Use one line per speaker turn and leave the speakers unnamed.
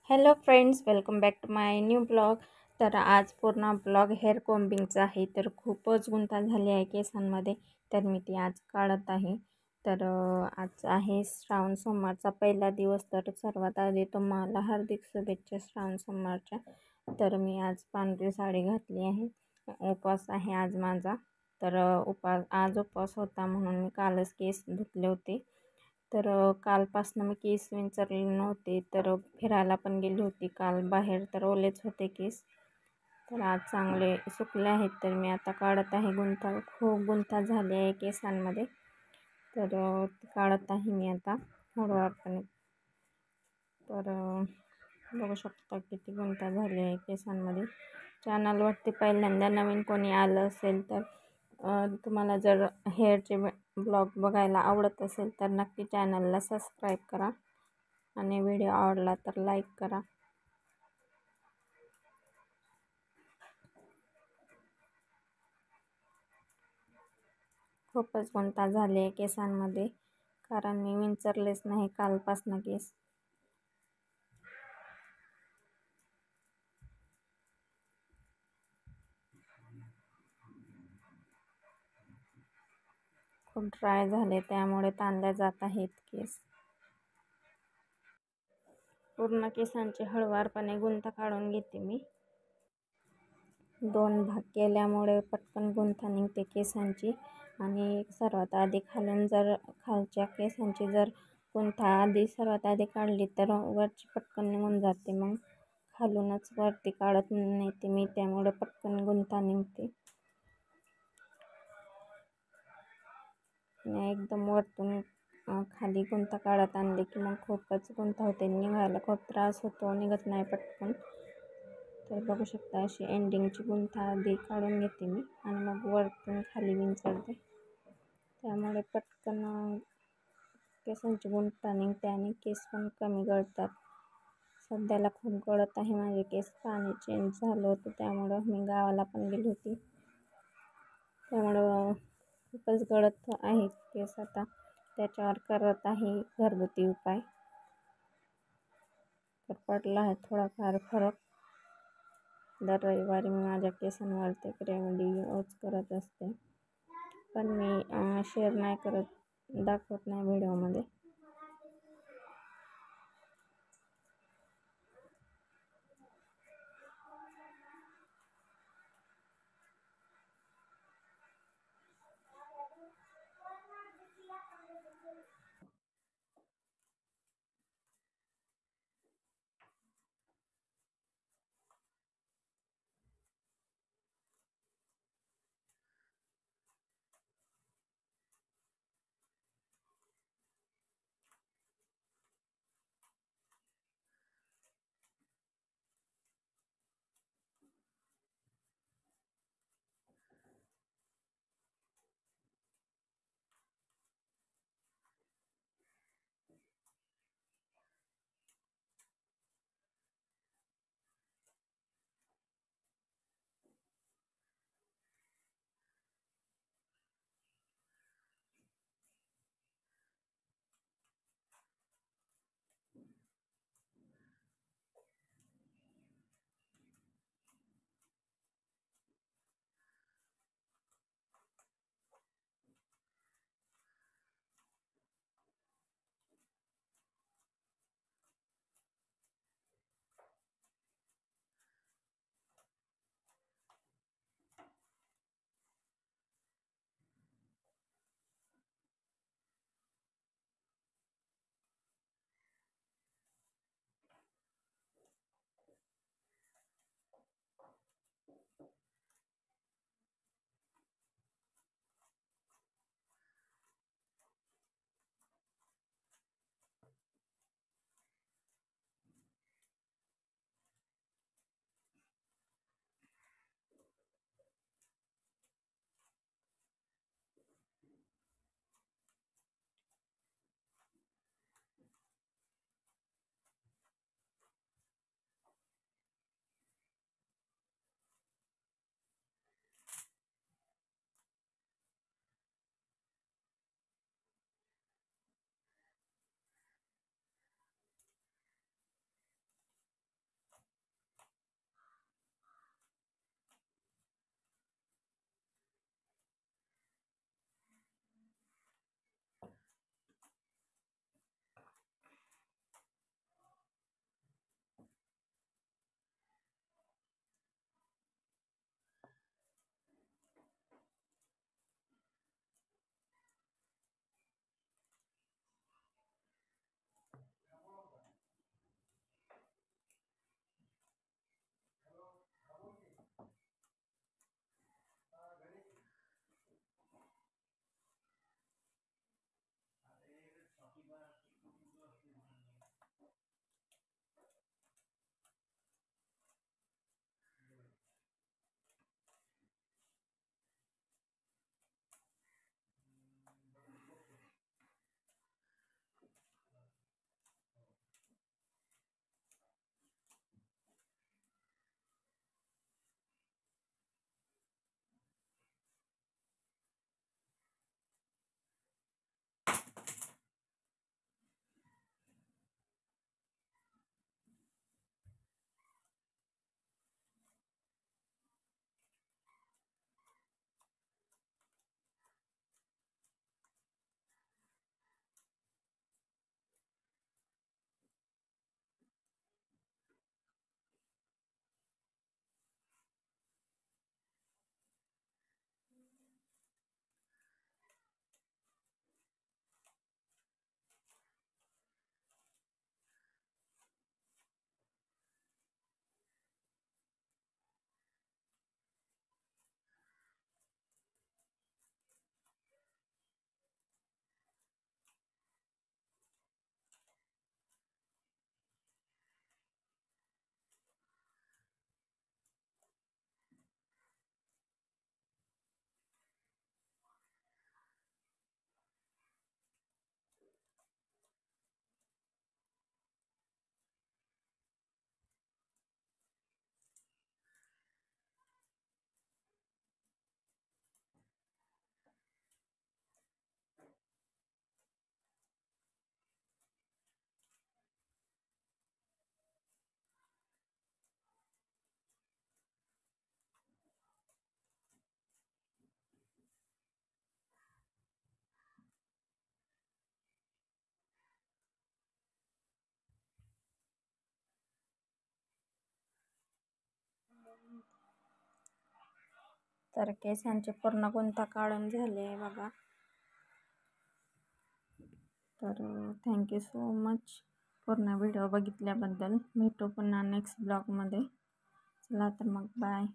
Hello friends, welcome back to my new blog. तर आज पूर्ण ब्लॉग हेअर कोम्बिंगचा आहे. तर खूपच गुंता झाली आहे केसांमध्ये, तर मी ती आज काढत आहे. तर आज आहे श्रावण सोमवारचा पहिला दिवस. तर सर्वात आधी तुम्हाला हार्दिक शुभेच्छा श्रावण सोमवारच्या. तर मी आज पांढरी साडी घातली आहे. उपवास आहे आज माझा. तर आज उपवास होता म्हणून मी कालच केस धुतले होते. तर कालपासून मी केस विंचरले नव्हते. तर फिरायला पण गेली होती काल बाहेर, तर ओलेच होते केस. तर आज चांगले सुकले आहेत. तर मी आता काढत आहे. खूप गुंता झाली आहे केसांमध्ये. तर ते काढत आहे मी आता हळूवारपणे. तर बघू शकता किती गुंता झाली आहे केसांमध्ये. चॅनलवरती पहिल्यांदा नवीन कोणी आलं असेल तर तुम्हाला जर हेअरचे ब्लॉग बघायला आवडत असेल तर नक्की चॅनलला सबस्क्राईब करा आणि व्हिडिओ आवडला तर लाईक करा. खूपच गुंता झाली आहे केसांमध्ये, कारण मी विंचरलेच नाही कालपासनं केस. खूप ड्राय झाले, त्यामुळे ताणल्या जात आहेत केस. पूर्ण केसांचे हळूवारपणे गुंता काढून घेते मी. 2 भाग केल्यामुळे पटकन गुंता निघते केसांची. आणि सर्वात आधी खालच्या केसांची जर गुंता सर्वात आधी काढली तर वरची पटकन निघून जाते. मग खालूनच वरती काढत नेते मी, त्यामुळे पटकन गुंता निघते. आणि एकदम वरतून खाली गुंता काढत आणले की मग खूपच गुंता होते, निघायला खूप त्रास होतो, निघत नाही पटकन. तर बघू शकता अशी एंडिंगची गुंता आधी काढून घेते मी आणि मग वरतून खाली विंचरते. त्यामुळे पटकन केसांची गुंता निघते आणि केस पण कमी गळतात. सध्याला खूप गळत आहे माझे केस. पाणी चेंज झालं होतं, त्यामुळं मी गावाला पण गेली होती. त्यामुळं खूपच गळत आहे केस. आता त्याच्यावर करत आहे घरगुती उपाय. तर पडला आहे थोडाफार फरक. दर रविवारी मी माझ्या केसांवर ते रेमेडी यूज करत असते, पण मी शेअर नाही करत, दाखवत नाही व्हिडिओमध्ये. तर केसांचे पूर्ण गुंता काढून झाले आहे बघा. तर थँक्यू सो मच पूर्ण व्हिडिओ बघितल्याबद्दल. भेटू पुन्हा नेक्स्ट ब्लॉगमध्ये. चला तर मग बाय.